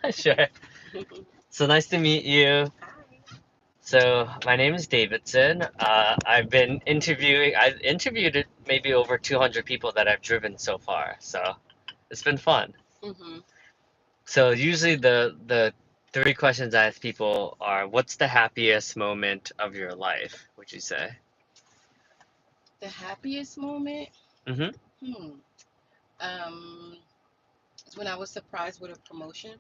Sure. So nice to meet you. Hi. So my name is Davidson. I've interviewed maybe over 200 people that I've driven so far. So it's been fun. hmm So usually the three questions I ask people are, what's the happiest moment of your life, would you say? The happiest moment, Mm-hmm. hmm, um, is when I was surprised with a promotion.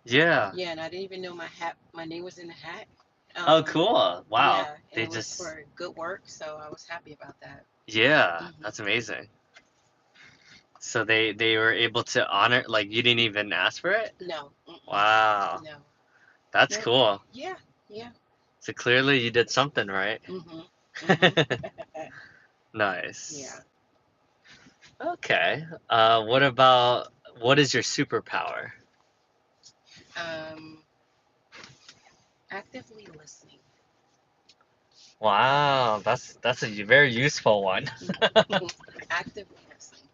Yeah. Yeah, and I didn't even know my name was in the hat. Oh, Um, cool. Wow. yeah, and They it was just, for good work, so I was happy about that. yeah, hmm that's amazing. So they were able to honor, like you didn't even ask for it? No, Wow. no, That's no. cool. Yeah, yeah. So clearly you did something right. hmm hmm yeah. Nice. Okay. What is your superpower? Um, Actively listening. Wow, that's a very useful one. Actively listening.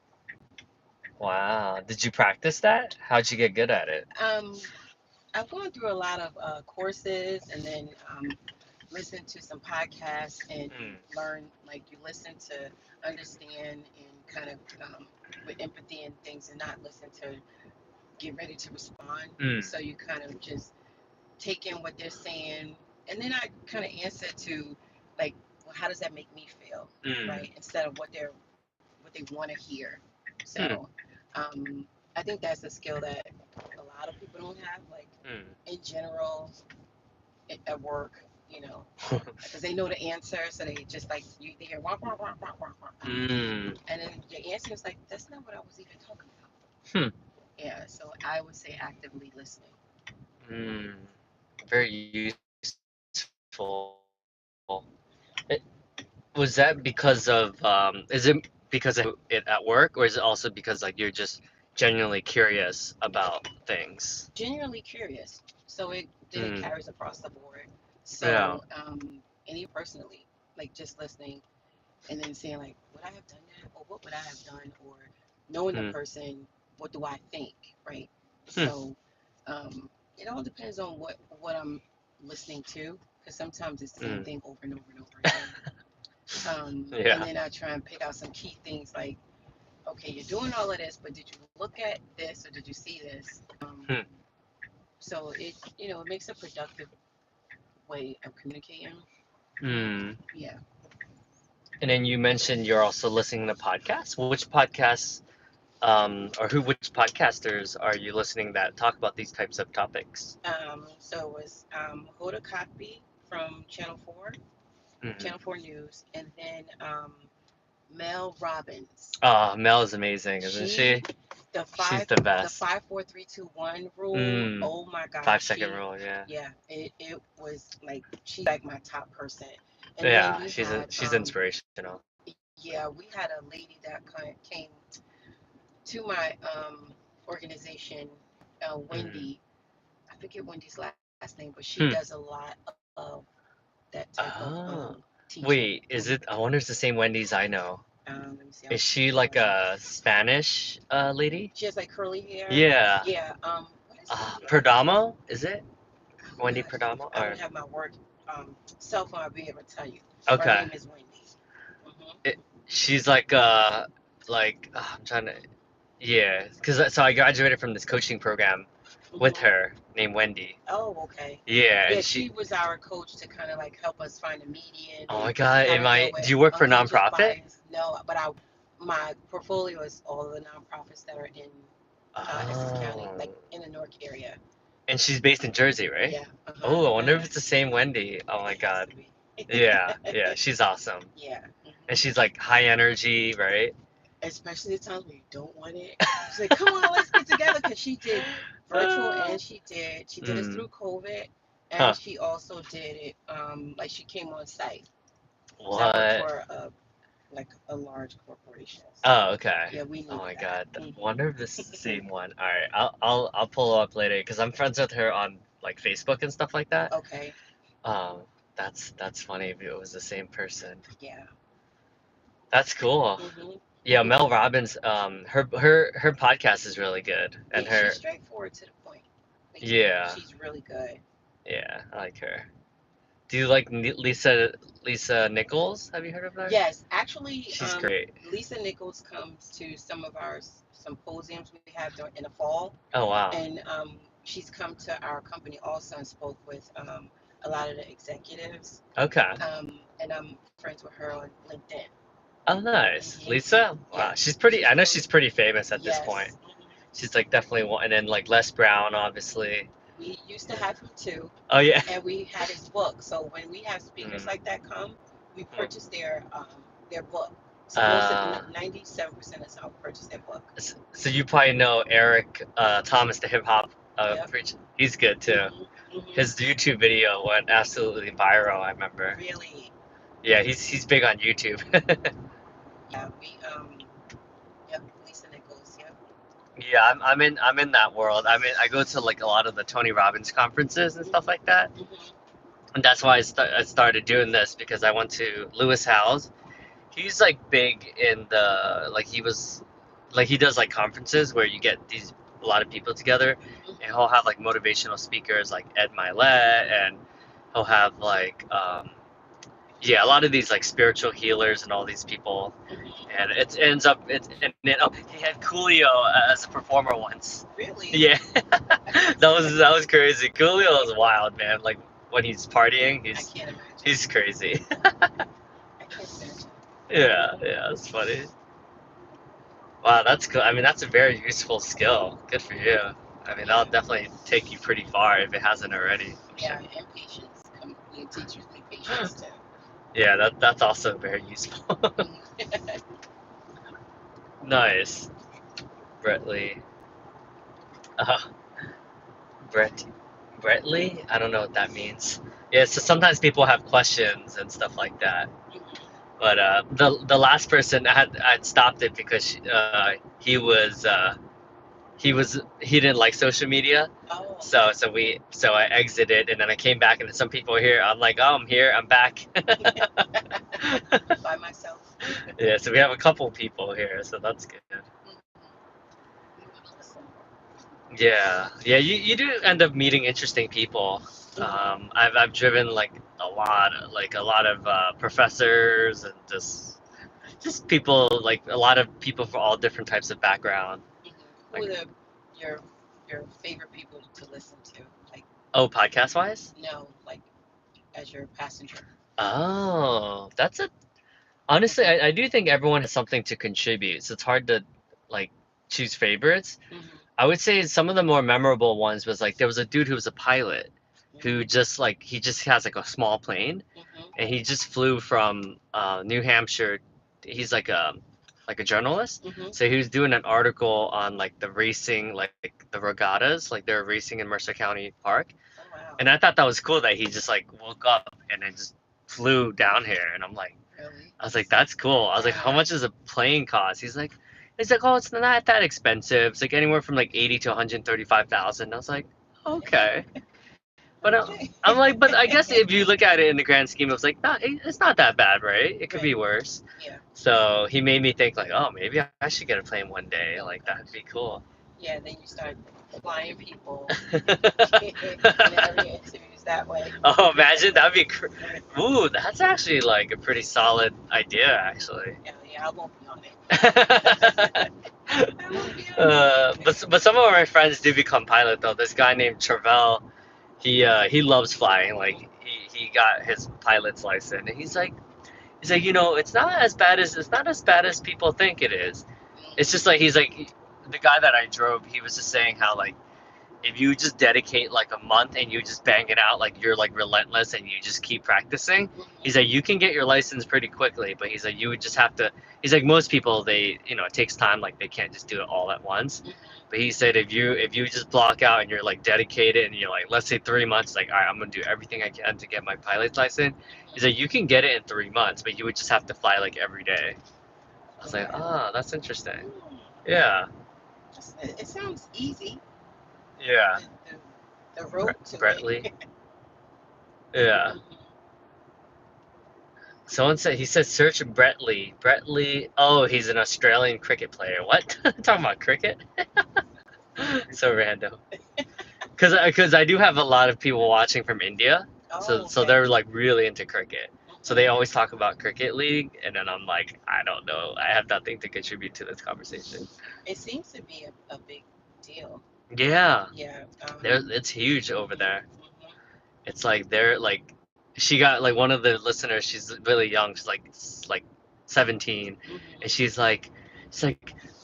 Wow. Did you practice that? How'd you get good at it? Um, I've gone through a lot of courses and then listen to some podcasts and Mm, learn, like you listen to understand and kind of with empathy and things and not listen to get ready to respond. mm, So you kind of just take in what they're saying and then I kind of answer to like, well, how does that make me feel? mm, Right? Instead of what they want to hear. So mm, um, I think that's a skill that a lot of people don't have. Like mm. in general, at work, because they know the answer, so they just like you they hear wah, wah, wah, wah, wah, wah, Mm, and then your answer is like that's not what I was even talking about. hmm, Yeah, so I would say actively listening. mm. Very useful. It, was that because of is it because of it at work, or is it also because like you're just genuinely curious about things? Genuinely curious, so it then it Mm, carries across the board. yeah. So and even personally, like just listening and then saying like, would I have done that, or what would I have done, or knowing the Mm, person, what do I think, right? hmm, So it all depends on what I'm listening to, because sometimes it's the same mm. thing over and over and over again. And Yeah. then I try and pick out some key things like, okay, you're doing all of this, but did you look at this or did you see this? Hmm. So it makes a productive way of communicating. Mm. Yeah. And then you mentioned you're also listening to podcasts. Which podcasts, which podcasters are you listening that talk about these types of topics? So it was Hoda Kotb from Mm. Channel 4 News, and then Mel Robbins. Oh, Mel is amazing, isn't She she? the She's five the the best. 5 4 3 2 1 rule. Mm. Oh my God, 5 second she rule, yeah. yeah, it was like she's like my top person. And then Yeah, we had she's inspirational. yeah, we had a lady that came to my organization, Mm. Wendy. I forget Wendy's last name, but she does a Hmm. lot of that type of Oh. teaching. Wait, is it? I wonder if it's the same Wendy's I know. Let me see. I'll Is she tell like you. a Spanish lady? She has like curly hair. Yeah. Yeah. What is her last name? Perdomo, is it? Oh Wendy gosh, Perdomo? I Or don't have my work cell phone. I'll be able to tell you. Her okay. name is Wendy. It, she's I'm trying to, yeah, because so I graduated from this coaching program with hmm her named Wendy. Oh, okay. Yeah, Yeah, and she was our coach to kind of like help us find a median oh and my God, how to deal do with you work for a unconscious nonprofit? bias. No, but my portfolio is all the nonprofits that are in Essex County, like Oh, in the Newark area. and she's based in Jersey, right? Yeah. Uh huh. Oh, I Uh wonder if huh. it's the same Wendy. Oh my It has God. to be. Yeah, yeah, she's awesome. Yeah. And hmm she's like high energy, right? Especially the times when you don't want it. She's like, "Come on, let's get together." Because she did virtual and she did us Mm, through COVID, and huh. she also did it like she came on site. So I work What? for like a large corporation. So Oh, okay. yeah, we Oh needed my that. God. Wonder if this is the same one. All right, I'll pull her up later because I'm friends with her on like Facebook and stuff like that. Okay. Um, that's funny if it was the same person. Yeah. That's cool. hmm Yeah, Mel Robbins. Her podcast is really good, and Yeah, she's her straightforward to the point. Yeah, She's really good. yeah, I like her. Do you like Lisa Nichols? Have you heard of her? Yes, actually, She's great. Lisa Nichols comes to some of our symposiums we have during in the fall, Oh wow. and she's come to our company also and spoke with a lot of the executives. Okay. And I'm friends with her on LinkedIn. Oh nice. Hmm. Lisa? Wow, Yes, she's pretty. she's I know really she's pretty famous at this point. yes. Mhm. She's like definitely one, and then like Les Brown, obviously. We used to have him too, Oh yeah. and we had his book. So when we have speakers Mm, like that come, we mm. purchase their book. So most of Uh, 97% of us purchase their book. so you probably know Eric Thomas, the hip hop Yep. preacher. He's good too. Hmm. Hmm. His YouTube video went absolutely viral. I remember. Really. Yeah, he's big on YouTube. Yeah. We Yep. Lisa Nichols. Yep. Yeah, I'm in that world. I go to like a lot of the Tony Robbins conferences and stuff like that, Hmm. Hmm. and that's why I started doing this because I went to Lewis Howes. He's like big in the like he was like he does like conferences where you get these a lot of people together, and he'll have like motivational speakers like Ed Milet, and he'll have like yeah, a lot of these like spiritual healers and all these people, Hmm. and it ends up oh, he had Coolio as a performer once. Really. Yeah, I can't. that was crazy. Coolio is wild, man. Like when he's partying, I he's can't imagine. he's crazy. I can't imagine. Yeah, it's funny. Wow, that's cool. I mean, that's a very useful skill. Good for you. I mean, that'll Yeah. definitely take you pretty far if it hasn't already. I'm sure. Yeah. And patience. You teach you patience too. Yeah, that's also very useful. Mhm. Nice, Brett Lee. Uh, Brett Brett Lee? I don't know what that means. Yeah, so sometimes people have questions and stuff like that. But the last person I had stopped it because he didn't like social media. Oh. So I exited and then I came back and some people are here. I'm like, oh, I'm here. I'm back. By myself. Yeah, so we have a couple people here, so that's good. Awesome. Yeah, yeah, you do end up meeting interesting people. Mhm. I've driven like a lot of professors and just people like a lot of people for all different types of background. Mhm. Who Like are your your favorite people to listen to? Like oh, podcast wise? no, like as your passenger. Oh, that's a honestly, I do think everyone has something to contribute, so it's hard to like choose favorites. Mhm. I would say some of the more memorable ones was like there was a dude who was a pilot who Mhm. just like he just has like a small plane Mhm. and he just flew from New Hampshire. He's like a journalist, Mhm. so he was doing an article on like the racing, like the regattas, like they're racing in Mercer County Park, Oh wow. and I thought that was cool that he just like woke up and then just flew down here, and Really? I was like, that's cool. I was like, how Wow. much does a plane cost? He's like, oh, it's not that expensive. It's like anywhere from like 80 to 135,000. I was like, okay. But Okay. I'm like, but I guess if you look at it in the grand scheme, it's like, it's not that bad, right? It could be Right. worse. Yeah. So he made me think like, oh, maybe I should get a plane one day. Like that'd be cool. Yeah. Then you start flying people and having interviews that way. Oh, imagine that'd be, ooh, that's actually like a pretty solid idea, actually. Yeah. Yeah. I won't be on it. I won't be on it. but some of my friends do become pilot though. This guy named Travell, he loves flying. Like he got his pilot's license, and he's like it's not as bad as people think it is. It's just like he's like the guy that I drove. He was just saying how like if you just dedicate like a month and you just bang it out, like you're like relentless and you just keep practicing, he's like you can get your license pretty quickly, but he's like you would just have to, he's like most people they it takes time, like they can't just do it all at once. But he said if you just block out and you're like dedicated and you're like, let's say 3 months, like all right, I'm gonna do everything I can to get my pilot's license. He's like you can get it in 3 months, but you would just have to fly like every day. I was like, Yeah. oh, that's interesting. Mm. Yeah, It sounds easy. yeah. The, the road to Brett it. Lee. Yeah. Someone said he said search Brett Lee. Brett Lee. Oh, he's an Australian cricket player. What? Talking about cricket? So random. Because I do have a lot of people watching from India, Oh, so okay. they're like really into cricket. So they Hmm. always talk about cricket league, and then I'm like, I don't know, I have nothing to contribute to this conversation. It seems to be a big deal. Yeah, Yeah. it's huge over Hmm. there. Hmm. It's like they're like, she got like one of the listeners. She's really young. She's like 17, and Hmm. she's like,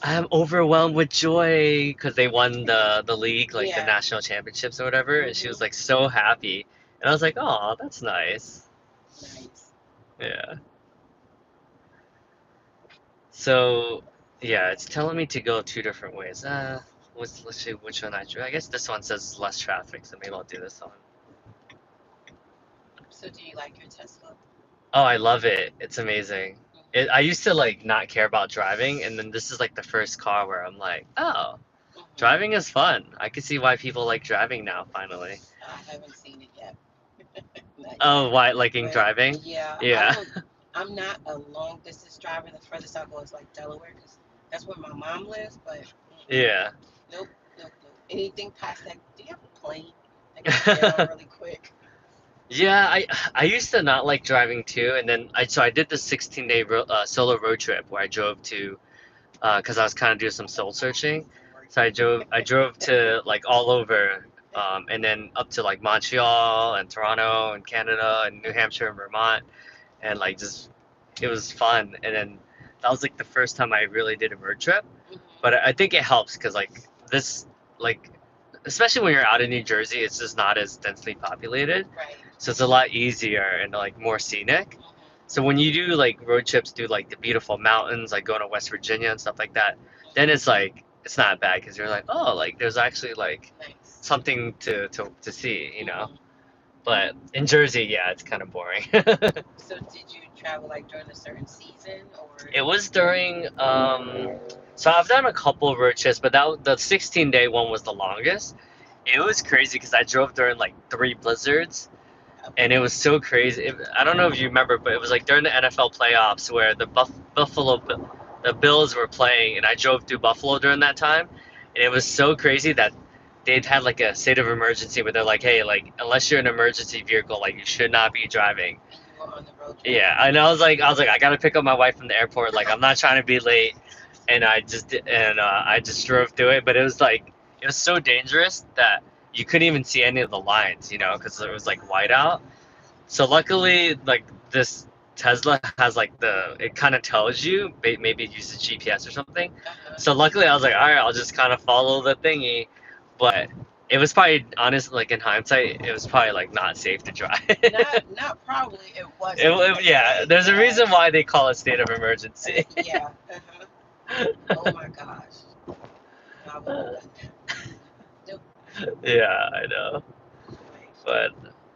I'm overwhelmed with joy because they won the league, like the Yeah. national championships or whatever, and she Hmm. was like so happy, and I was like, oh, that's nice. Nice. Yeah. So yeah, it's telling me to go two different ways. Let's see which one I choose. I guess this one says less traffic, so maybe I'll do this one. So, do you like your Tesla? Oh, I love it. It's amazing. I Hmm. used to like not care about driving, and then this is like the first car where I'm like, oh, Hmm. driving is fun. I can see why people like driving now, finally. I haven't seen it yet. Not yet. Oh, why liking But driving? yeah, I Yeah, don't. I'm not a long distance driver. The furthest I go is like Delaware, because that's where my mom lives. But mm-mm, yeah. nope, nope, nope. Anything past that? Do you have a plane that can get on really quick? Yeah, I used to not like driving too, and then I did the 16-day solo road trip where I drove to because I was kind of doing some soul searching. So I drove to like all over, and then up to like Montreal and Toronto and Canada and New Hampshire and Vermont, and like just it was fun. And then that was like the first time I really did a road trip. But I think it helps because like this like especially when you're out in New Jersey, it's just not as densely populated, Right. so it's a lot easier and like more scenic. Hmm. So when you do like road trips through like the beautiful mountains, like going to West Virginia and stuff like that, then it's like it's not bad because you're like, oh, like there's actually like Nice. something to see, you know. Hmm. But in Jersey, yeah, it's kind of boring. So, did you travel like during a certain season, or? It was during so I've done a couple road trips, but the 16-day one was the longest. It was crazy because I drove during like three blizzards, and it was so crazy. I don't know if you remember, but it was like during the NFL playoffs where the Bills were playing, and I drove through Buffalo during that time, and it was so crazy that they'd had like a state of emergency where they're like, hey, like unless you're an emergency vehicle, like you should not be driving. And you were on the road trip. Yeah, and I was like, I gotta pick up my wife from the airport. Like, I'm not trying to be late, and I just drove through it. But it was so dangerous that you couldn't even see any of the lines, you know, because it was like white out. So luckily, like this Tesla has like it kind of tells you, maybe it uses GPS or something. Uh-huh. So luckily, I was like, all right, I'll just kind of follow the thingy. But it was probably honestly, like in hindsight, it was probably like not safe to drive. Not probably. It wasn't. Yeah, Okay. there's a Yeah. reason why they call it state of emergency. Yeah. Uh-huh. Oh my gosh. No, I wouldn't have done that. Nope. Yeah, I know. Right.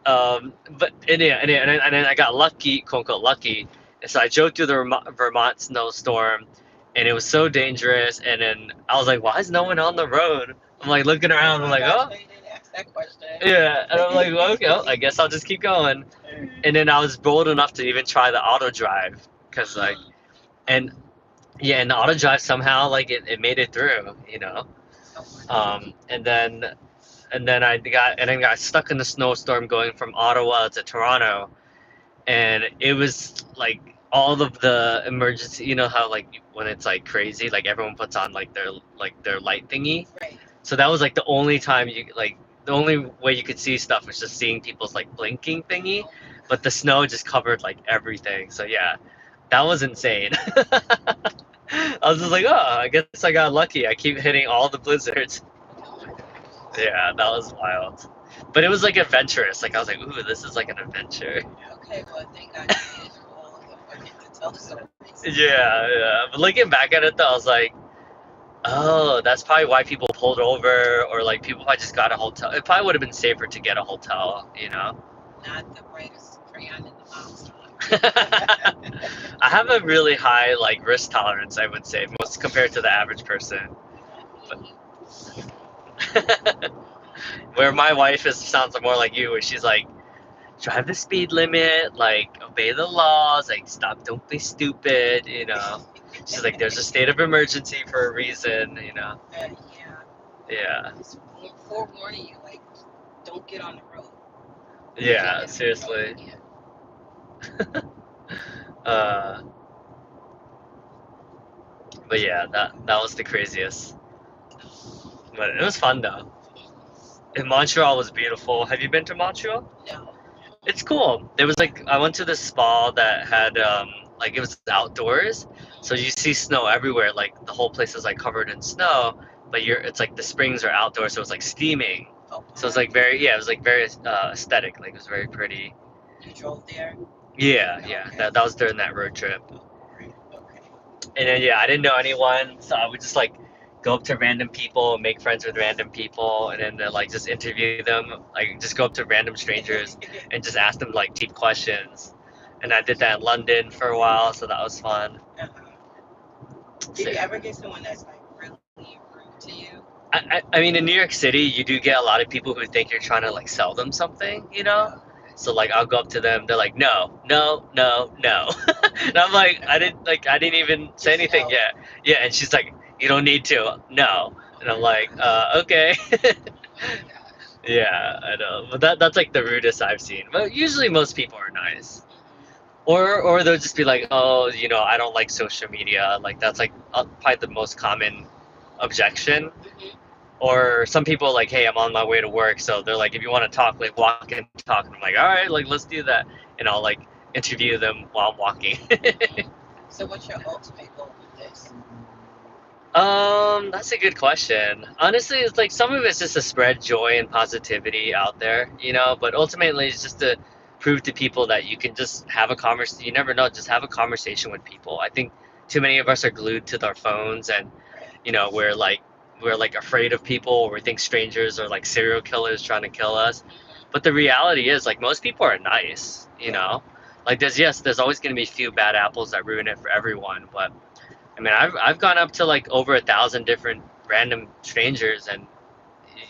But and then I got lucky, quote unquote lucky. And so I drove through the Vermont snowstorm, and it was so dangerous. And then I was like, why is no one on the road? I'm like looking Oh around. I'm my like, gosh, oh, no, you didn't ask that question. yeah. And I'm like, well, okay, well, I guess I'll just keep going. And then I was bold enough to even try the auto drive, because like, and yeah, and the auto drive somehow like it made it through, you know. Oh my gosh. And then I got stuck in the snowstorm going from Ottawa to Toronto, and it was like all of the emergency. You know how like when it's like crazy, like everyone puts on like their light thingy. Right. So that was like the only time the only way you could see stuff was just seeing people's like blinking thingy, Oh my but the gosh. snow just covered like everything. So yeah, that was insane. I was just like, oh, I guess I got lucky. I keep hitting all the blizzards. Oh my gosh. Yeah, that was wild. But it was like adventurous. Like I was like, ooh, this is like an adventure. Okay, well, thank God you made it through all of them. I get to tell the stories. Yeah, yeah. But looking back at it though, I was like, oh, that's probably why people pulled over, or like people probably just got a hotel. It probably would have been safer to get a hotel, you know? Not the brightest crayon in the mom's I have a really high like risk tolerance, I would say, most compared to the average person. Not But me. where my wife sounds more like you, where she's like, drive the speed limit, like obey the laws, like stop, don't be stupid, you know. She's like, there's a state of emergency for a reason, you know. Yeah. Yeah. Just forewarning you, like, don't get on the road. You can't Yeah, get on the road. seriously. Yeah. Uh, but yeah, that was the craziest. But it was fun though. And Montreal was beautiful. Have you been to Montreal? No. It's cool. There was like I went to this spa that had like it was outdoors, so you see snow everywhere. Like the whole place is like covered in snow, but you're it's like the springs are outdoors, so it's like steaming. Oh, So it's wow. like very yeah, it was like very aesthetic. Like it was very pretty. You drove there? Yeah, yeah. Okay. That was during that road trip. Oh, great. Okay. And then yeah, I didn't know anyone, so I would just like go up to random people, make friends with random people, and then like just interview them. Like just go up to random strangers and just ask them like deep questions. And I did that in London for a while, so that was fun. Uh-huh. Did So you yeah. ever get someone that's like really rude to you? I mean, in New York City, you do get a lot of people who think you're trying to like sell them something, you know? Yeah. So like I'll go up to them, they're like, no, no, no, no. And I'm like, I didn't even say Just anything no. yet. Yeah, and she's like, you don't need to. No. And I'm like, okay. Oh my gosh. Yeah, I know. But that's like the rudest I've seen. But usually most people are nice. Hmm. Or they'll just be like, oh, you know, I don't like social media. Like that's like probably the most common objection. Hmm. Or some people like, hey, I'm on my way to work, so they're like, if you want to talk, like walk and talk. And I'm like, all right, like let's do that, and I'll like interview them while I'm walking. Hmm. So what's your ultimate goal with this? That's a good question. Honestly, it's like some of it's just to spread joy and positivity out there, you know. But ultimately, it's just to prove to people that you can just have a conversation. You never know, just have a conversation with people. I think too many of us are glued to their phones, and Right. you know, we're like afraid of people, or we think strangers are like serial killers trying to kill us. Hmm. But the reality is, like most people are nice, you Yeah. know. Like there's always going to be a few bad apples that ruin it for everyone, but I mean, I've gone up to like over 1,000 different random strangers, and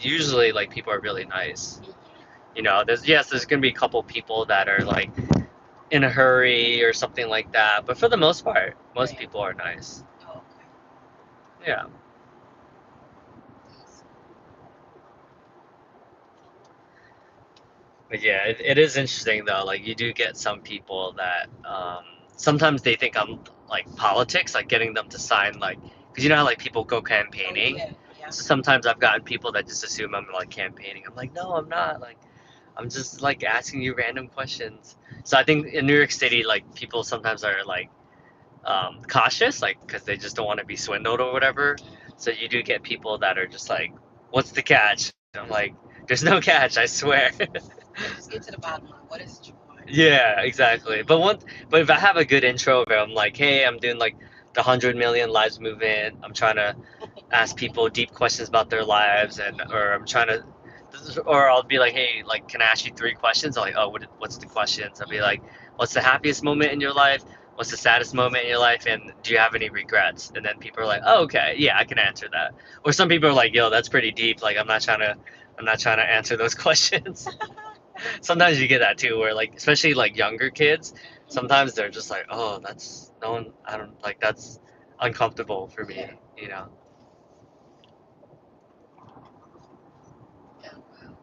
usually like people are really nice. Hmm. You know, there's gonna be a couple people that are like in a hurry or something like that, but for the most part, most Right. people are nice. Oh, okay. Yeah, Awesome. but yeah, it is interesting though. Like you do get some people that sometimes they think I'm like politics, like getting them to sign like because you know how like people go Oh, campaigning. yeah. Yeah. So sometimes I've gotten people that just assume I'm like campaigning. I'm like, no, I'm not. Like I'm just like asking you random questions. So I think in New York City, like people sometimes are like cautious, like because they just don't want to be swindled or whatever. Hmm. So you do get people that are just like, "What's the catch?" I'm like, "There's no catch, I swear." Yeah. Just get to the bottom line. What is it you want? Yeah, exactly. Hmm. But if I have a good intro where I'm like, "Hey, I'm doing like the 100 million lives movement. I'm trying to ask people deep questions about their lives, and or I'm trying to, or I'll be like, hey, like, can I ask you three questions? I'm like, oh, what's the questions? I'll be like, what's the happiest moment in your life? What's the saddest moment in your life? And do you have any regrets? And then people are like, oh, okay, yeah, I can answer that. Or some people are like, yo, that's pretty deep. Like, I'm not trying to answer those questions. Sometimes you get that too, where like, especially like younger kids, Hmm. sometimes they're just like, oh, that's no one, I don't like that's uncomfortable for Yeah. me, you know. Yeah. Wow.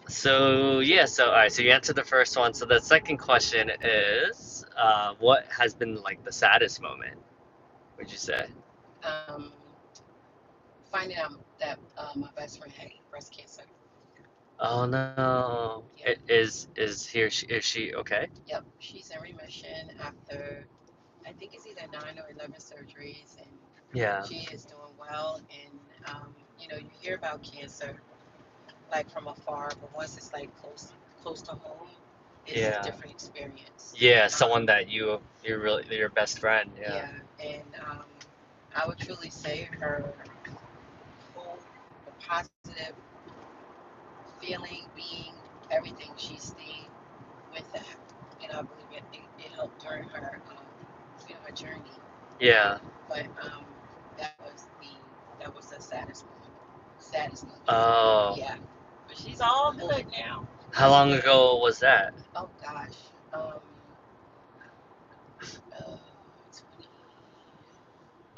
So yeah, so all right, so you answered the first one. So the second question is, what has been like the saddest moment? Would you say? Um, Finding out that my best friend had breast cancer. Oh no, Yep. is she okay? Yep. She's in remission after I think it's either 9 or 11 surgeries, and Yeah, she is doing well. And you hear about cancer like from afar, but once it's like close to home, it's a yeah, different experience. yeah. Um, Someone that you're really your best friend. Yeah, yeah, and I would truly say her whole the positive feeling, being, everything. She stayed with that, and I believe it helped during her her journey. yeah. But that was the saddest moment. Saddest moment. Oh, Yeah. But she's all good now. how long ago was that? Oh gosh. Uh,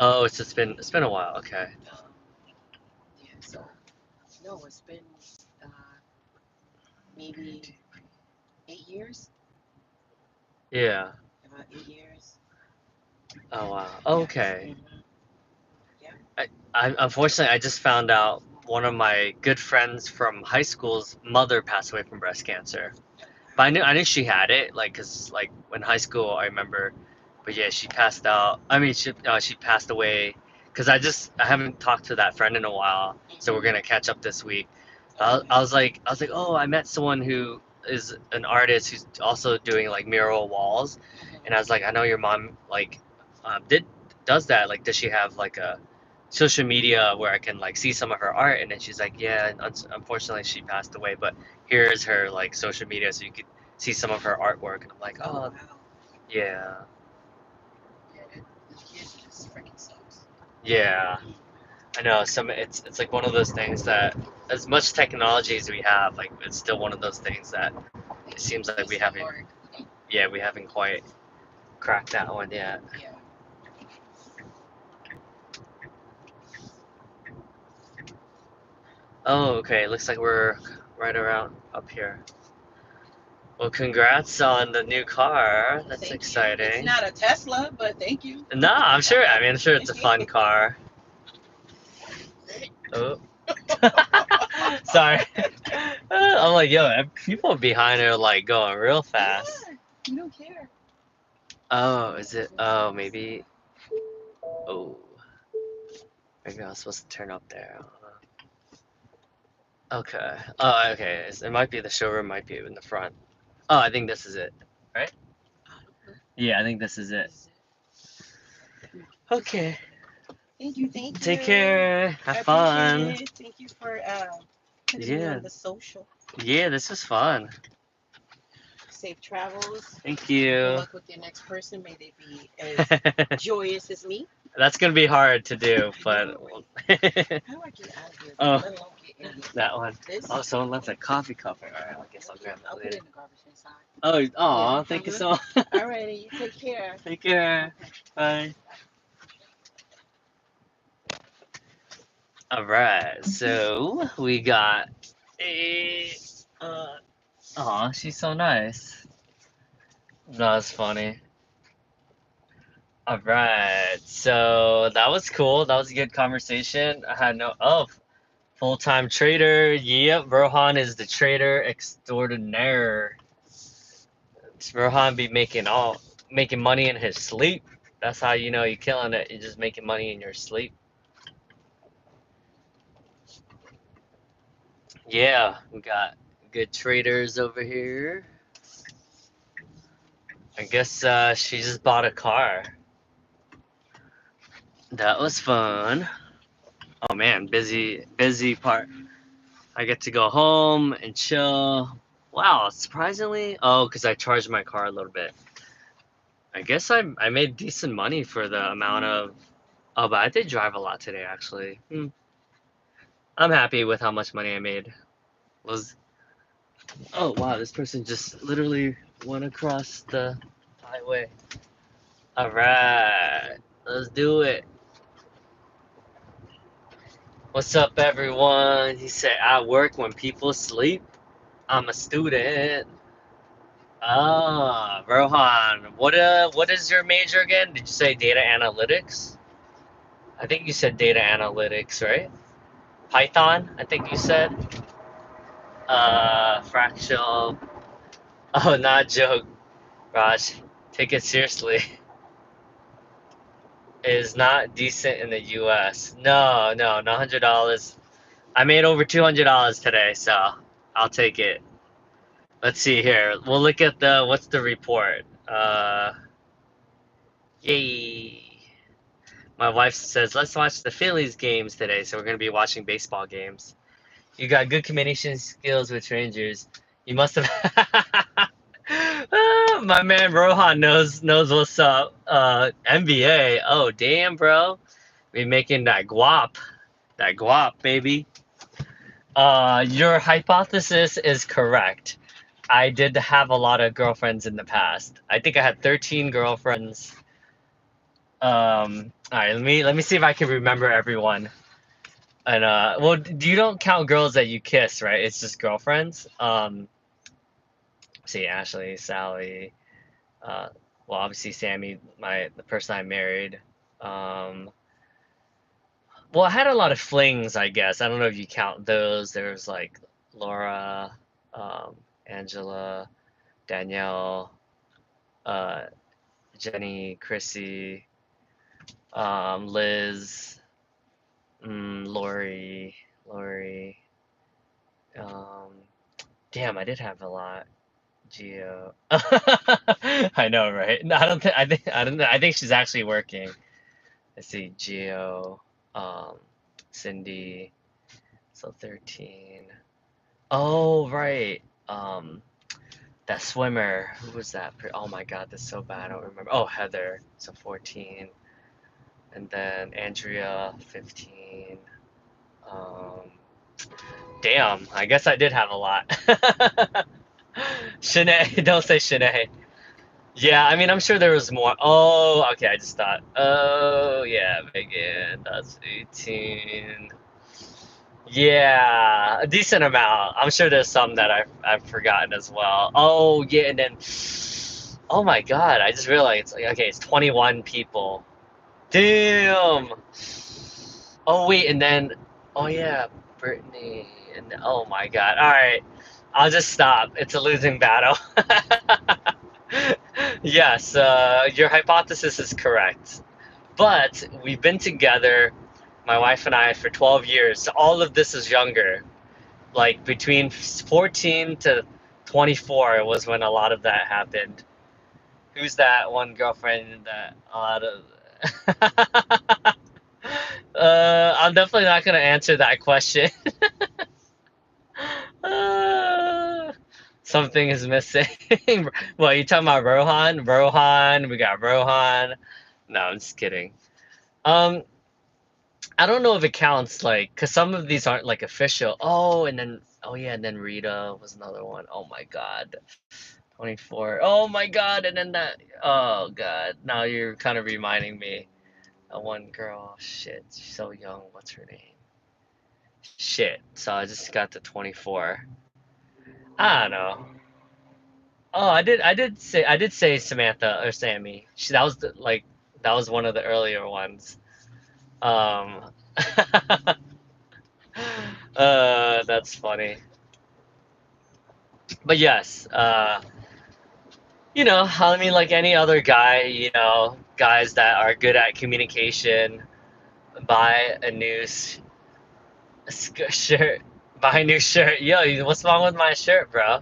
Oh, it's been a while. Okay. Um, yeah, so no, it's been uh, maybe 8 years, Yeah. about 8 years. Oh wow. Yes. Okay. Yeah. I unfortunately I just found out one of my good friends from high school's mother passed away from breast cancer. But I knew she had it, like, cause like when high school I remember, but yeah, she passed out. I mean, she passed away, cause I haven't talked to that friend in a while, so we're Mm-hmm. gonna catch up this week. Okay. I was like, oh, I met someone who is an artist who's also doing like mural walls, and I Mm-hmm. was like, I know your mom like, did does that? Like, does she have like a social media where I can like see some of her art? And then she's like, yeah, unfortunately she passed away, but here's her like social media so you could see some of her artwork. And I'm like, Oh oh wow. yeah, Yeah, that the kids just freaking sucks. yeah. Mm-hmm. I know some it's like one of those things that as much technology as we have, like it's still one of those things that They it keep seems like missing the mark. we haven't quite cracked that one yet. Yeah. Oh, okay. Looks like we're right around up here. Well, congrats on the new car. That's Thank you. It's exciting. not a Tesla, but thank you. No, I'm sure. I mean, I'm sure it's a fun car. Oh, sorry. I'm like, yo, people behind are like going real fast. Yeah, you don't care. Oh, is it? Oh, maybe. Oh, maybe I was supposed to turn up there. Okay. Oh, okay. It might be the showroom, might be in the front. Oh, I think this is it. Right? I don't know. Yeah, I think this is it. This is it. Okay. Thank you. Thank Take you. care. I Have appreciate fun. it. Thank you for putting me Yeah. on the social. Yeah, this was fun. Safe travels. Thank Good you. luck with your next person. May they be as joyous as me. That's gonna be hard to do, I but know, right? How do I get out of here, though? oh, Let alone get in here. that one. This? Oh, someone left a coffee cup. All right, I guess I'll Okay. grab I'll that put it later. in the garbage inside. Oh, Yeah. aw, thank you so much. Alrighty. You take care. Take care. Okay. Bye. All right, so we got a. Aw, she's so nice. That's funny. All right, so that was cool. That was a good conversation. I had no. Oh, full-time trader. Yep, Rohan is the trader extraordinaire. Rohan be making money in his sleep. That's how you know you're killing it. You're just making money in your sleep. Yeah, we got good traders over here. I guess she just bought a car. That was fun. Oh man, busy part. I get to go home and chill. Wow, surprisingly, oh, because I charged my car a little bit. I guess I made decent money for the amount of. Oh, but I did drive a lot today, actually. I'm happy with how much money I made. Was Oh wow, this person just literally went across the highway. All right, let's do it. What's up, everyone? He said, I work when people sleep. I'm a student. Ah, Rohan, what is your major again? Did you say data analytics? I think you said data analytics, right? Python, I think you said. Fractional. Oh, not a joke, Raj. Take it seriously. Is not decent in the U.S. No, no, no $100. I made over $200 today, so I'll take it. Let's see here. We'll look at the what's the report. Yay! My wife says let's watch the Phillies games today, so we're gonna be watching baseball games. You got good communication skills with strangers. You must have. Ah, my man Rohan knows what's up. NBA. Oh damn, bro. We making that guap, baby. Your hypothesis is correct. I did have a lot of girlfriends in the past. I think I had 13 girlfriends. All right, let me see if I can remember everyone. And well, you don't count girls that you kiss, right? It's just girlfriends. See, Ashley, Sally, uh, well, obviously Sammy, the person I married. Um, well, I had a lot of flings, I guess. I don't know if you count those. There's like Laura, um, Angela, Danielle, uh, Jenny, Chrissy, Liz, Lori. Um, damn, I did have a lot. Geo. I know, right? No, I don't think. I don't know. I think she's actually working. Let's see, Geo, um, Cindy. So 13. Oh, right. Um, that swimmer. Who was that? Oh my God, that's so bad. I don't remember. Oh, Heather. So 14. And then Andrea, 15. Um, damn. I guess I did have a lot. Shanae. Don't say Shanae. Yeah, I mean, I'm sure there was more. Oh, okay. I just thought. Oh, yeah, Megan. That's 18. Yeah, a decent amount. I'm sure there's some that I've forgotten as well. Oh yeah, and then oh my God, I just realized okay, it's 21 people. Damn. Oh wait, and then oh yeah, Brittany and oh my God. All right, I'll just stop. It's a losing battle. Yes, your hypothesis is correct. But we've been together, my wife and I, for 12 years. So all of this is younger. Like between 14 to 24 was when a lot of that happened. Who's that one girlfriend that a lot of I'm definitely not gonna answer that question. uh, something is missing. Well, you talking about Rohan? Rohan, we got Rohan. No, I'm just kidding. Um, I don't know if it counts, like, because some of these aren't like official. Oh, and then oh yeah, and then Rita was another one. Oh my God. 24. Oh my God. And then that. Oh God. Now you're kind of reminding me of one girl. Shit. She's so young. What's her name? Shit. So I just got to 24. I don't know. Oh, I did say Samantha or Sammy. That was that was one of the earlier ones. Um, that's funny. But yes, I mean, like any other guy, guys that are good at communication, buy a new shirt, buy a new shirt. Yo, what's wrong with my shirt, bro?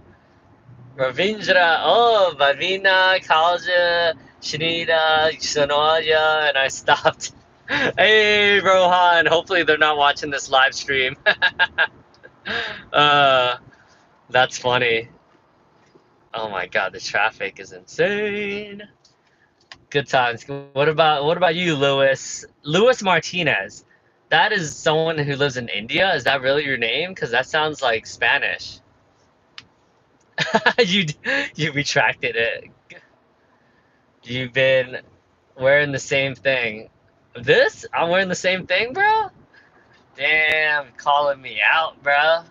Ravindra, oh, Bhavina, Kalja, Shanita, Sonoya, and I stopped. Hey, Rohan, hopefully they're not watching this live stream. uh, that's funny. Oh my God, the traffic is insane. Good times. What about you, Louis? Louis Martinez. That is someone who lives in India. Is that really your name? Because that sounds like Spanish. You you retracted it. You've been wearing the same thing. This? I'm wearing the same thing, bro? Damn, calling me out, bro.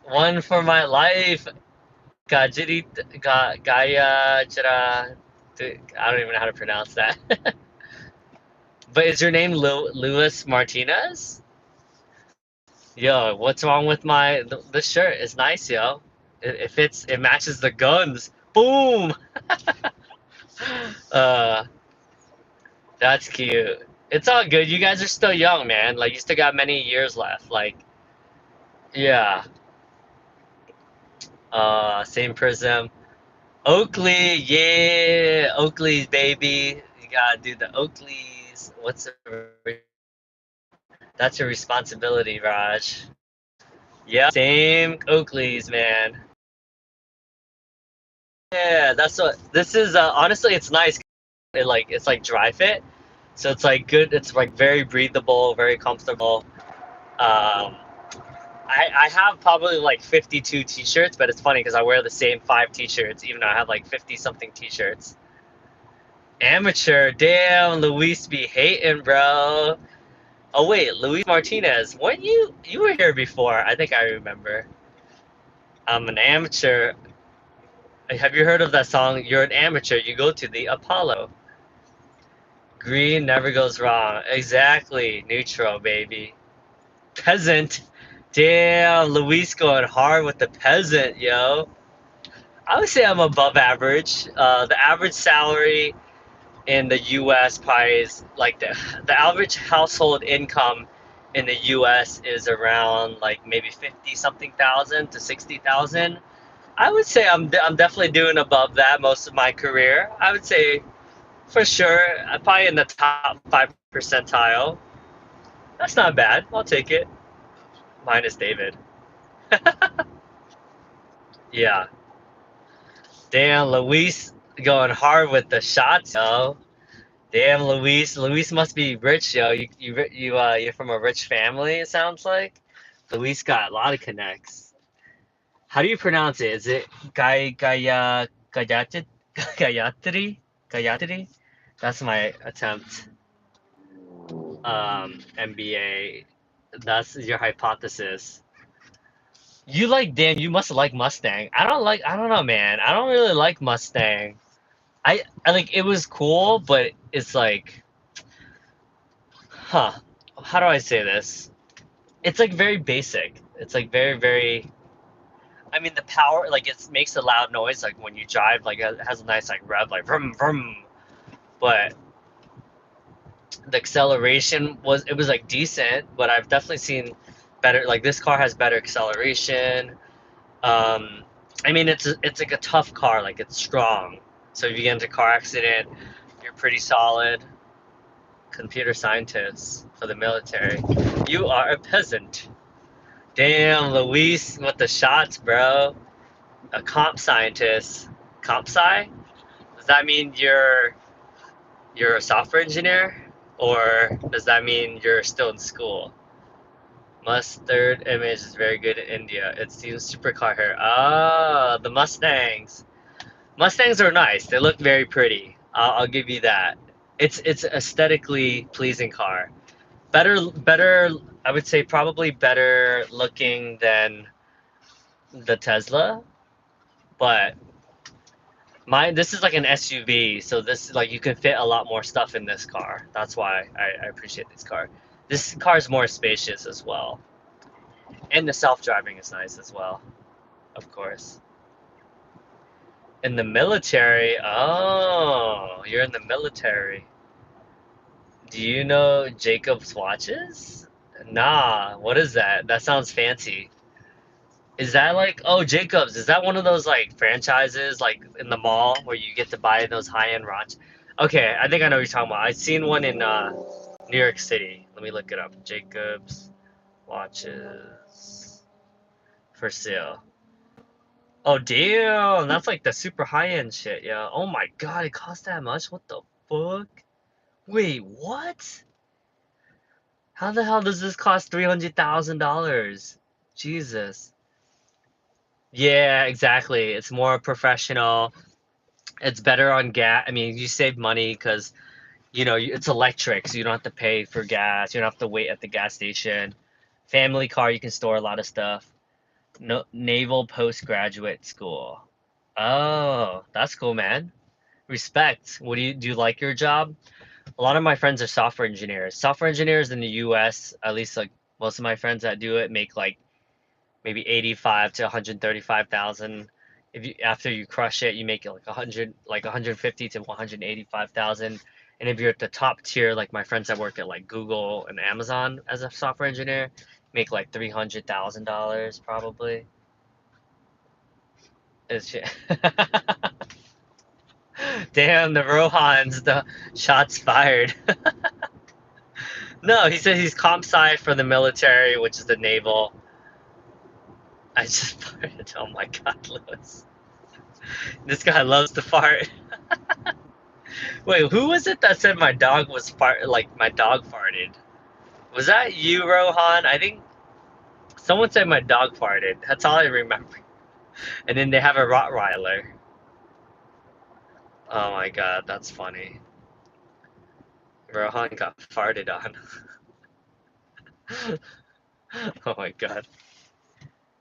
One for my life. Gajiri Gaya Jara. I don't even know how to pronounce that. But is your name Louis Martinez? Yo, what's wrong with this shirt? It's nice, yo. It matches the guns. Boom. Uh, that's cute. It's all good. You guys are still young, man. Like you still got many years left. Like, yeah. Same prism. Oakley, yeah. Oakley's baby. You gotta do the Oakleys. That's your responsibility, Raj. Yeah, same Oakleys, man. Yeah, that's what this is. Honestly, it's nice. It's like dry fit, so it's like good. It's like very breathable, very comfortable. Um, I have probably like 52 t-shirts, but it's funny because I wear the same five t-shirts, even though I have like 50 something t-shirts. Amateur. Damn, Luis be hating, bro. Oh wait, Luis Martinez. When you were here before? I think I remember. I'm an amateur. Have you heard of that song? You're an amateur. You go to the Apollo. Green never goes wrong. Exactly. Neutral, baby. Peasant. Damn, Luis going hard with the peasant, yo. I would say I'm above average. The average salary in the U.S. probably is like the average household income in the U.S. is around like maybe 50 something thousand to 60,000. I would say I'm definitely doing above that most of my career. I would say for sure, probably in the top 5 percentile. That's not bad. I'll take it. Mine is David. Yeah. Damn, Luis going hard with the shots, yo. Damn, Luis. Luis must be rich, yo. You're from a rich family. It sounds like. Luis got a lot of connects. How do you pronounce it? Is it Gayatri? Gayatri? Gayatri? That's my attempt. MBA. That's your hypothesis. You like damn. You must like Mustang. I don't like. I don't know, man. I don't really like Mustang. I like it was cool, but it's like, huh? How do I say this? It's like very basic. It's like very. I mean, the power like it makes a loud noise like when you drive. Like it has a nice like rev like vroom vroom. But the acceleration was like decent. But I've definitely seen better. Like this car has better acceleration. Um, I mean, it's like a tough car. Like it's strong. So if you get into a car accident, you're pretty solid. Computer scientist for the military. You are a peasant. Damn, Luis with the shots, bro. A comp scientist. Comp sci? Does that mean you're a software engineer? Or does that mean you're still in school? Mustard image is very good in India. It seems supercar here. Ah, the Mustangs. Mustangs are nice. They look very pretty. I'll give you that. It's aesthetically pleasing car. Better. I would say probably better looking than the Tesla, but this is like an SUV, so this like you can fit a lot more stuff in this car. That's why I appreciate this car. This car is more spacious as well, and the self-driving is nice as well, of course. In the military, oh, you're in the military. Do you know Jacob's watches? Nah, what is that? That sounds fancy. Is that like, oh, Jacobs, is that one of those like franchises like in the mall where you get to buy those high-end watch? Okay, I think I know what you're talking about. I seen one in New York City. Let me look it up. Jacobs watches for sale. Oh, damn, that's like the super high-end shit, yeah. Oh my God, it costs that much? What the fuck? Wait, what? How the hell does this cost $300,000? Jesus. Yeah, exactly. It's more professional. It's better on gas. I mean, you save money because it's electric, so you don't have to pay for gas. You don't have to wait at the gas station. Family car, you can store a lot of stuff. No, Naval Postgraduate School. Oh, that's cool, man. Respect. What do you like your job? A lot of my friends are software engineers. Software engineers in the U.S., at least like most of my friends that do it, make like maybe 85 to 135,000. If you after you crush it, you make it like 100, like 150 to 185,000. And if you're at the top tier, like my friends that work at like Google and Amazon as a software engineer, make like $300,000 probably. It's damn the Rohans, the shots fired. No, he said he's comp sci for the military, which is the naval. I just farted. Oh my God, Lewis. This guy loves to fart. Wait, who was it that said my dog was fart? Like my dog farted? Was that you, Rohan? I think someone said my dog farted. That's all I remember. And then they have a Rottweiler. Oh my God, that's funny. Rohan got farted on. Oh my god.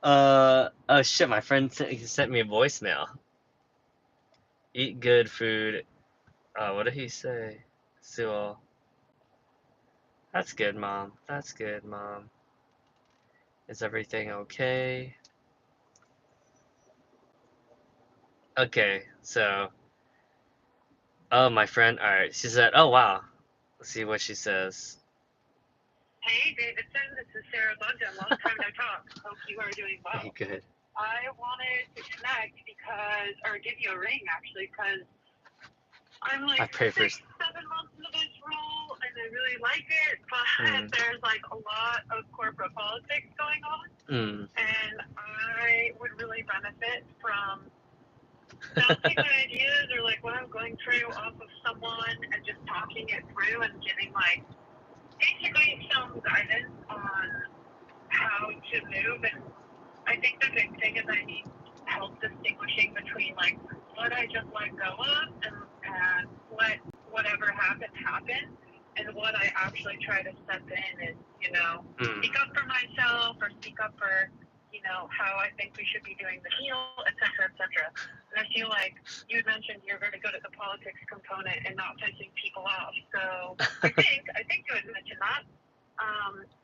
Oh shit, my friend sent me a voicemail. Eat good food. What did he say? Sewell. That's good, Mom. That's good, Mom. Is everything okay? Okay, so, oh, my friend, alright, she said, oh wow. Let's see what she says. Hey, Davidson, this is Sarah London. Long time no talk. Hope you are doing well. Hey, good. I wanted to connect because, or give you a ring actually, because I'm I like pray for. 6, 7 months into this role and I really like it, but there's like a lot of corporate politics going on, and I would really benefit from bouncing my ideas or like what I'm going through off of someone and just talking it through and giving like basically some guidance on how to move. And I think the big thing is I need help distinguishing between like what I just let go of and let whatever happened happen, and what I actually try to step in and, you know, speak up for myself or speak up for, you know, how I think we should be doing the deal, etc., etc. And I feel like you had mentioned you're very good at the politics component and not pissing people off. So I think you had mentioned that.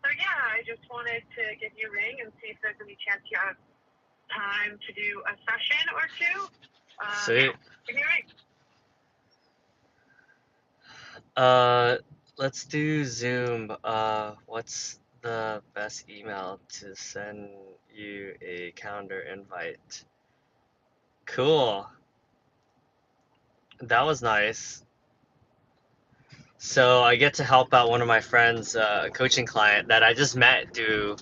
So yeah, I just wanted to give you a ring and see if there's any chance you have time to do a session or two. Sweet. Yeah, give me a ring. Let's do Zoom. What's the best email to send you a calendar invite? Cool. That was nice. So I get to help out one of my friends, a coaching client that I just met through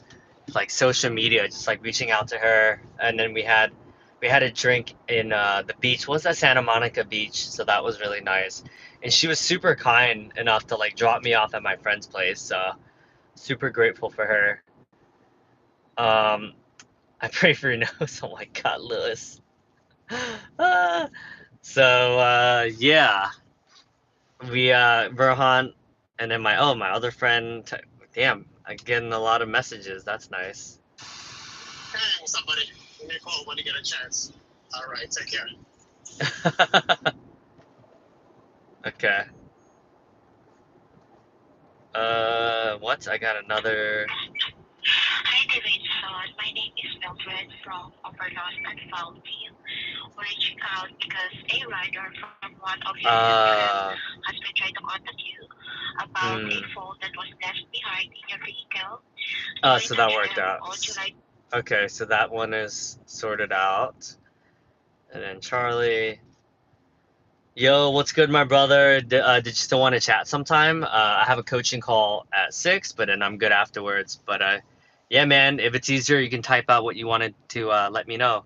like social media, just like reaching out to her, and then we had a drink in the beach. What was that, Santa Monica Beach? So that was really nice, and she was super kind enough to like drop me off at my friend's place. So super grateful for her. Um, I pray for your nose. Oh my God, Lewis. Yeah, we Rohan, and then my other friend. Damn, I'm getting a lot of messages. That's nice. Hey, somebody. Give me a call when you get a chance. All right, take care. Okay. What? I got another. Hi, Davidson. My name is Mildred from Overlost and Found You. We're reaching out because a rider from one of your districts has been trying to contact you about a phone that was left behind in your vehicle. So that worked out. Okay, so that one is sorted out. And then Charlie. Yo, what's good, my brother? Did you still want to chat sometime? I have a coaching call at 6, but then I'm good afterwards. But yeah, man, if it's easier, you can type out what you wanted to let me know.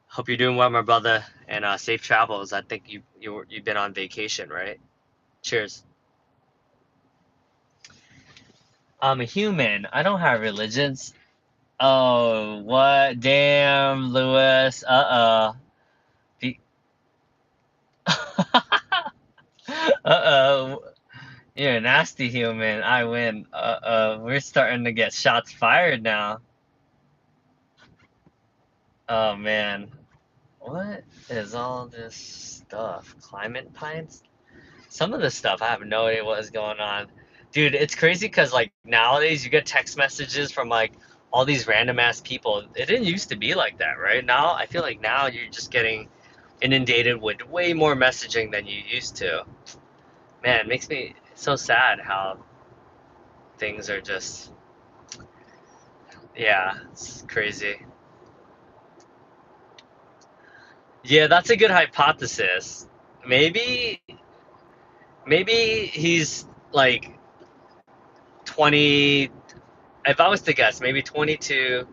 Hope you're doing well, my brother, and safe travels. I think you've been on vacation, right? Cheers. I'm a human. I don't have religions. Oh, what? Damn, Lewis. Be- Uh-oh. You're a nasty human. I win. We're starting to get shots fired now. Oh man. What is all this stuff? Climate pines? Some of this stuff I have no idea what is going on. Dude, it's crazy because like nowadays you get text messages from like all these random ass people. It didn't used to be like that, right? Now I feel like now you're just getting inundated with way more messaging than you used to. Man, it makes me so sad how things are just, yeah, it's crazy. Yeah, that's a good hypothesis. Maybe maybe he's like 20. If I was to guess, maybe 22.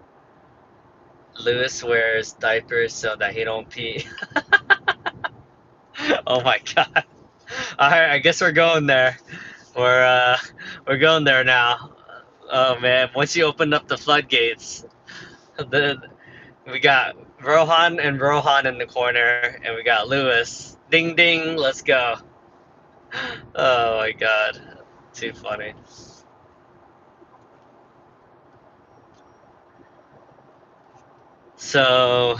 Lewis wears diapers so that he don't pee. Oh my God. All right, I guess we're going there. We're going there now. Oh man, once you open up the floodgates, the we got Rohan in the corner, and we got Lewis. Ding ding, let's go. Oh my god, too funny. So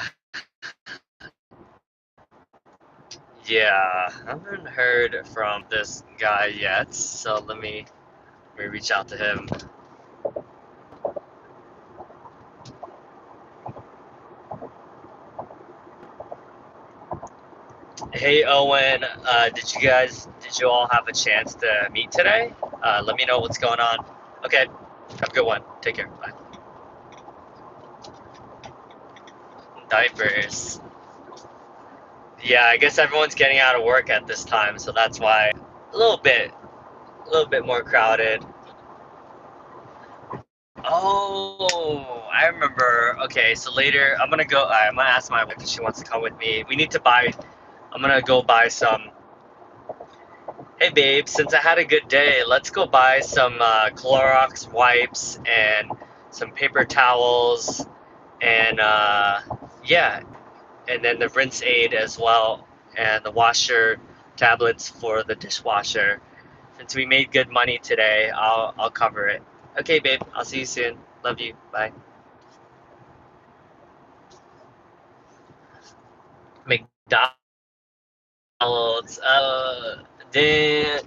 yeah, I haven't heard from this guy yet. So let me reach out to him. Hey Owen, did you all have a chance to meet today? Let me know what's going on. Okay, have a good one. Take care. Bye. Diapers. Yeah, I guess everyone's getting out of work at this time, so that's why a little bit, a little bit more crowded. Oh, I remember. Okay, so later I'm gonna go. I'm gonna ask my wife if she wants to come with me. We need to buy. I'm gonna go buy some. Hey, babe. Since I had a good day, let's go buy some Clorox wipes and some paper towels and yeah, and then the rinse aid as well, and the washer tablets for the dishwasher. Since we made good money today, I'll cover it. Okay, babe. I'll see you soon. Love you. Bye. McDonald's. Damn.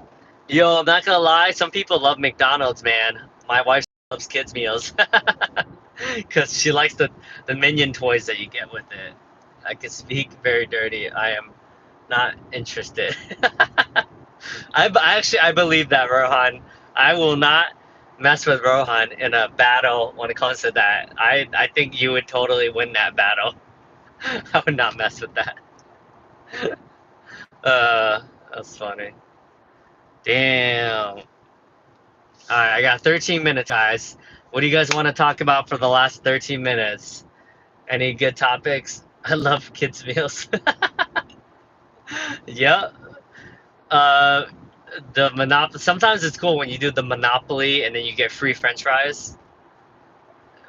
Yo, I'm not gonna lie. Some people love McDonald's, man. My wife loves kids meals because she likes the minion toys that you get with it. I can speak very dirty. I am not interested. I believe that, Rohan. I will not mess with Rohan in a battle when it comes to that. I think you would totally win that battle. I would not mess with that. That's funny. Damn. All right, I got 13 minutes, guys. What do you guys want to talk about for the last 13 minutes? Any good topics? I love kids' meals. Yeah. Uh, the Monopoly. Sometimes it's cool when you do the Monopoly and then you get free French fries.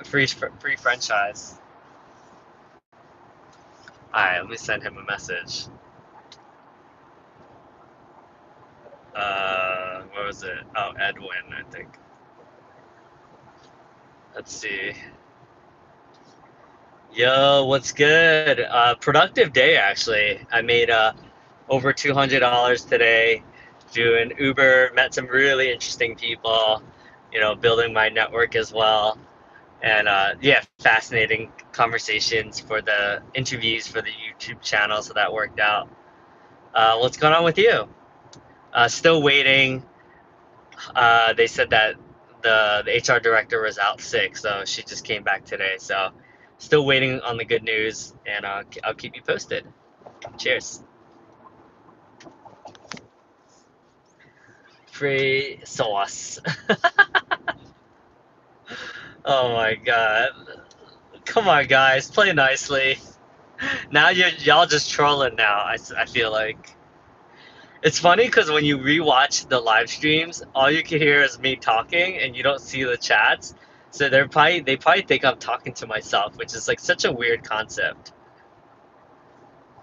Free French fries. All right, let me send him a message. What was it? Oh, Edwin, I think. Let's see. Yo, what's good? Productive day actually. I made over $200 today doing Uber. Met some really interesting people. You know, building my network as well. And yeah, fascinating conversations for the interviews for the YouTube channel. So that worked out. What's going on with you? Still waiting. They said that the HR director was out sick, so she just came back today. So still waiting on the good news, and I'll keep you posted. Cheers. Free sauce. Oh my god. Come on, guys, play nicely. Now y'all just trolling now. I feel like. It's funny because when you rewatch the live streams, all you can hear is me talking, and you don't see the chats. So they probably think I'm talking to myself, which is like such a weird concept.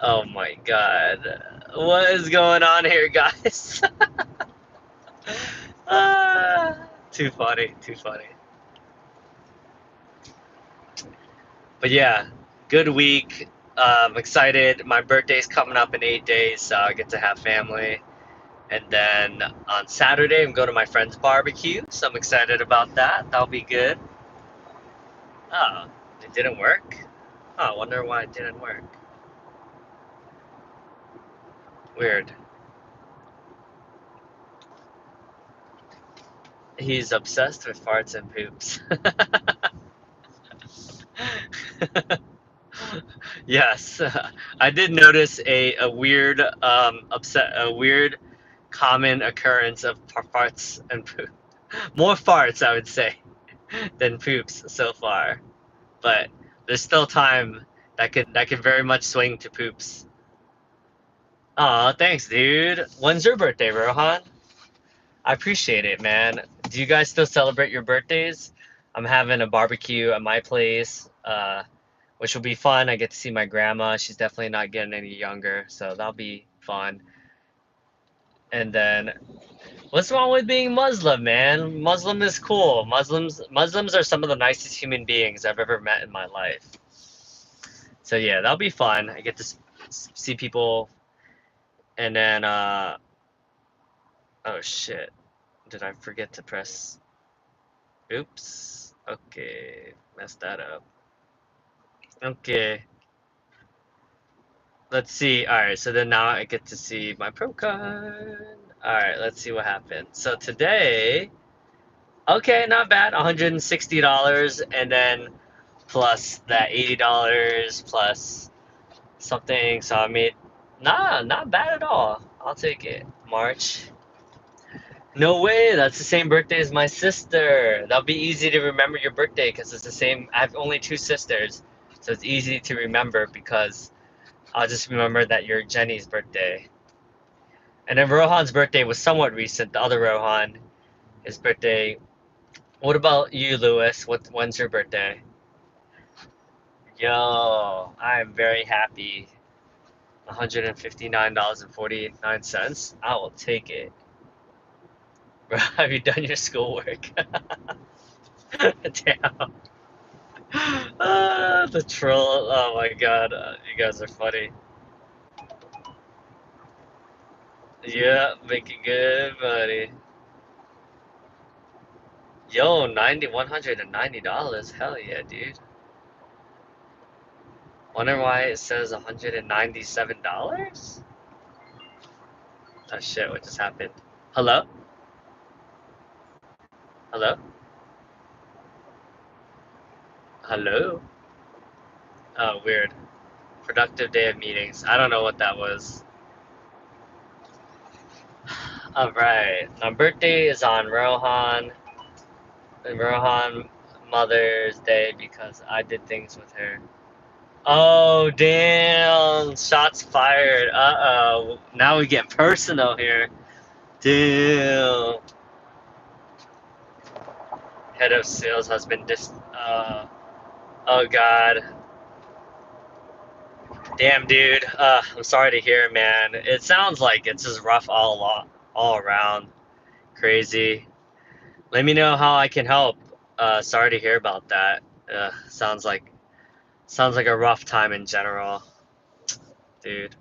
Oh my god, what is going on here, guys? Too funny, too funny. But yeah, good week. I'm excited. My birthday's coming up in 8 days, so I get to have family. And then on Saturday, I'm going to my friend's barbecue, so I'm excited about that. That'll be good. Oh, it didn't work? Oh, I wonder why it didn't work. Weird. He's obsessed with farts and poops. Yes, I did notice a weird a weird common occurrence of farts and poop. More farts, I would say, than poops so far. But there's still time that could very much swing to poops. Aw, thanks, dude. When's your birthday, Rohan? I appreciate it, man. Do you guys still celebrate your birthdays? I'm having a barbecue at my place, which will be fun. I get to see my grandma. She's definitely not getting any younger, so that'll be fun. And then, what's wrong with being Muslim, man? Muslim is cool. Muslims are some of the nicest human beings I've ever met in my life. So yeah, that'll be fun. I get to see people, and then oh shit, did I forget to press? Oops. Okay, messed that up. Okay. Let's see. All right, so then now I get to see my pro card. All right, let's see what happened. So today, okay, not bad. $160, and then plus that $80 plus something. So I made not bad at all. I'll take it. March. No way, that's the same birthday as my sister. That'll be easy to remember your birthday because it's the same. I have only two sisters, so it's easy to remember because I'll just remember that you're Jenny's birthday. And then Rohan's birthday was somewhat recent. The other Rohan, his birthday. What about you, Lewis? When's your birthday? Yo, I am very happy. $159.49. I will take it. Bro, have you done your schoolwork? Damn. The troll. Oh my god, you guys are funny. Yeah, making good money. Yo, $190. Hell yeah, dude. Wonder why it says $197? Oh shit, what just happened? Hello? Hello? Hello? Oh, weird. Productive day of meetings. I don't know what that was. Alright, my birthday is on Rohan. Rohan Mother's Day because I did things with her. Oh, damn. Shots fired. Uh-oh. Now we get personal here. Damn. Head of sales has been oh, God. Damn, dude. I'm sorry to hear, man. It sounds like it's just rough all around. Crazy. Let me know how I can help. Sorry to hear about that. Sounds like a rough time in general, dude.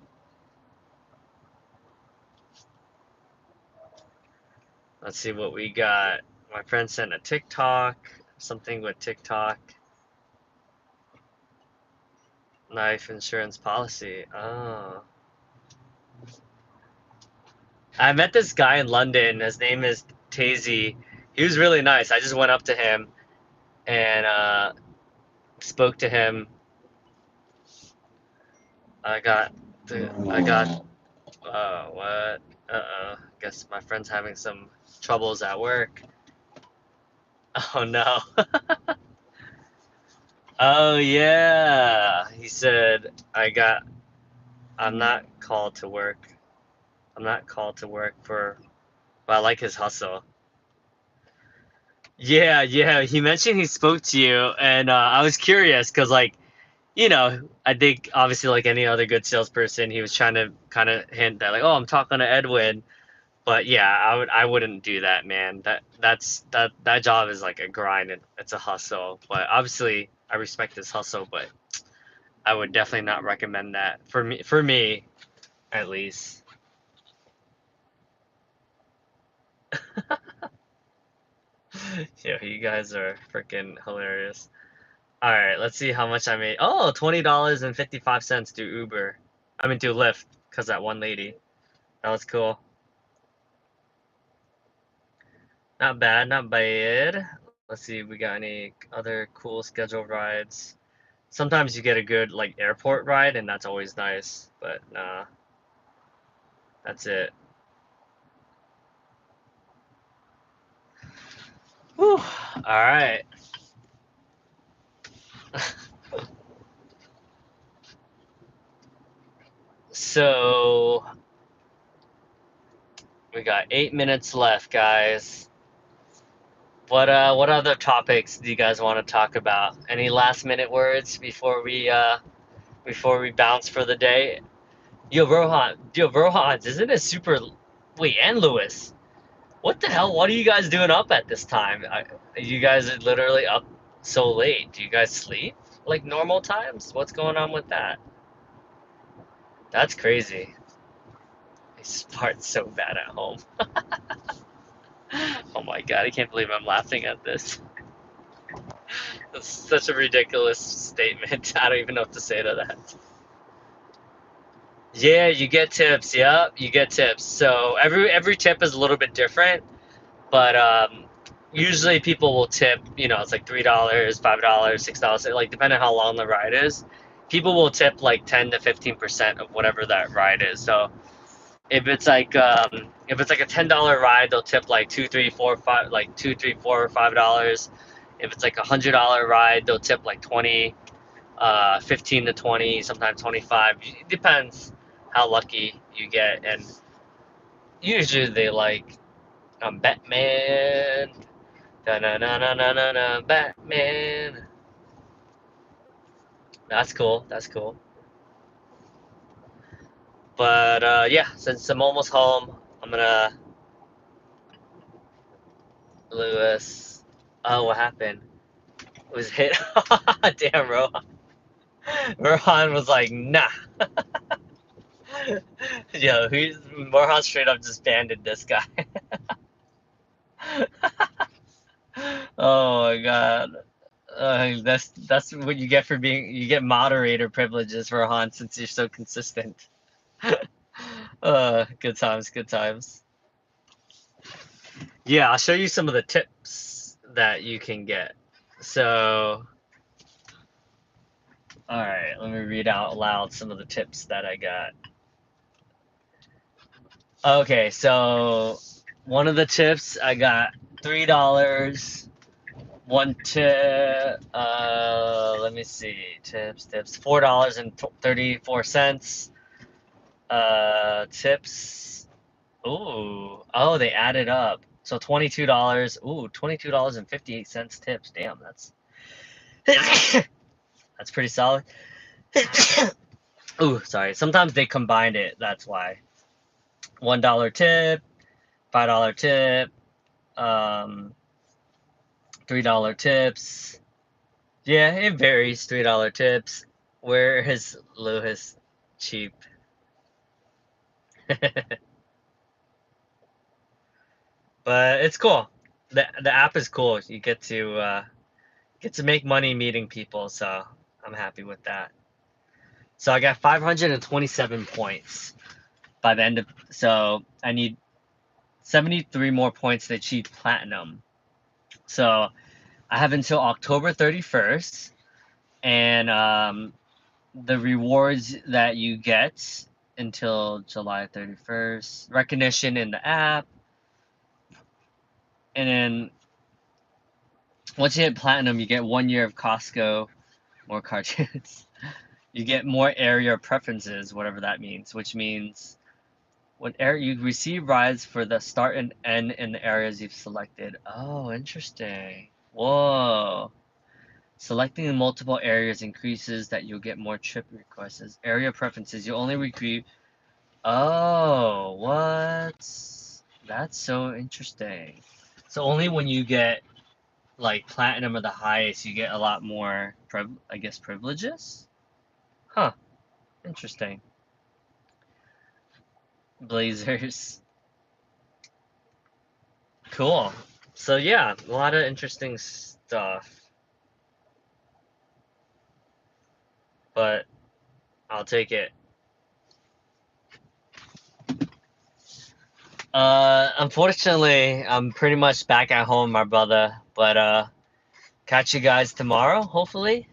Let's see what we got. My friend sent a TikTok, something with TikTok. Life insurance policy. Oh. I met this guy in London. His name is Tazy. He was really nice. I just went up to him and spoke to him. I got what? Uh-oh. Guess my friend's having some troubles at work. Oh no. Oh yeah. He said I'm not called to work. I'm not called to work but I like his hustle. Yeah, yeah. He mentioned he spoke to you, and I was curious because, like, I think obviously, like any other good salesperson, he was trying to kind of hint that, like, oh, I'm talking to Edwin. But yeah, I wouldn't do that, man. That job is like a grind and it's a hustle. But obviously, I respect his hustle, but I would definitely not recommend that for me, at least. Yeah, you guys are freaking hilarious. All right, let's see how much I made. Oh, $20.55 to Uber. I mean to Lyft, cause that one lady. That was cool. Not bad, not bad. Let's see, we got any other cool scheduled rides. Sometimes you get a good like airport ride, and that's always nice. But nah, that's it. Whew. All right. So we got 8 minutes left, guys. What other topics do you guys want to talk about? Any last minute words before we bounce for the day? Yo, Rohan, isn't it super Wait, and Lewis. What the hell? What are you guys doing up at this time? You guys are literally up so late. Do you guys sleep like normal times? What's going on with that? That's crazy. I smart so bad at home. Oh my god, I can't believe I'm laughing at this. That's such a ridiculous statement. I don't even know what to say to that. Yeah, you get tips. Yep, you get tips. So every tip is a little bit different, but usually people will tip. You know, it's like $3, $5, $6, like depending on how long the ride is. People will tip like 10 to 15% of whatever that ride is. So if it's like a $10 ride, they'll tip like two, three, four, five, like two, three, four, $5. If it's like $100 ride, they'll tip like 20, 15 to 20, sometimes 25. It depends how lucky you get, and usually they like Batman, da na na na na na na Batman. That's cool. That's cool. But yeah, since I'm almost home, I'm gonna Lewis. Oh, what happened? It was hit. Damn, Rohan. Rohan was like, nah. Yo, Rohan straight up just banded this guy. Oh my god. That's what you get for you get moderator privileges, Rohan, since you're so consistent. Good times, good times. Yeah, I'll show you some of the tips that you can get. So, all right, let me read out loud some of the tips that I got. Okay, so one of the tips I got $3. One tip, let me see, tips, $4.34. Tips, ooh, oh, they added up. So $22, ooh, $22.58 tips. Damn, that's that's pretty solid. Ooh, sorry. Sometimes they combined it, that's why. $1 tip, $5 tip, $3 tips. Yeah, it varies. $3 tips. Where is Lewis cheap? But it's cool. The app is cool. You get to make money meeting people, so I'm happy with that. So I got 527 points by the end of. So I need 73 more points to achieve platinum. So I have until October 31st, and the rewards that you get until July 31st, recognition in the app, and then once you hit platinum, you get 1 year of Costco, more cartridges. You get more area preferences, whatever that means, which means when you receive rides for the start and end in the areas you've selected. Oh, interesting. Whoa. Selecting multiple areas increases that you'll get more trip requests. Area preferences, you only receive. Oh, what? That's so interesting. So only when you get like platinum or the highest, you get a lot more, I guess, privileges? Huh. Interesting. Blazers. Cool. So yeah, a lot of interesting stuff. But I'll take it. Unfortunately, I'm pretty much back at home, my brother. But catch you guys tomorrow, hopefully.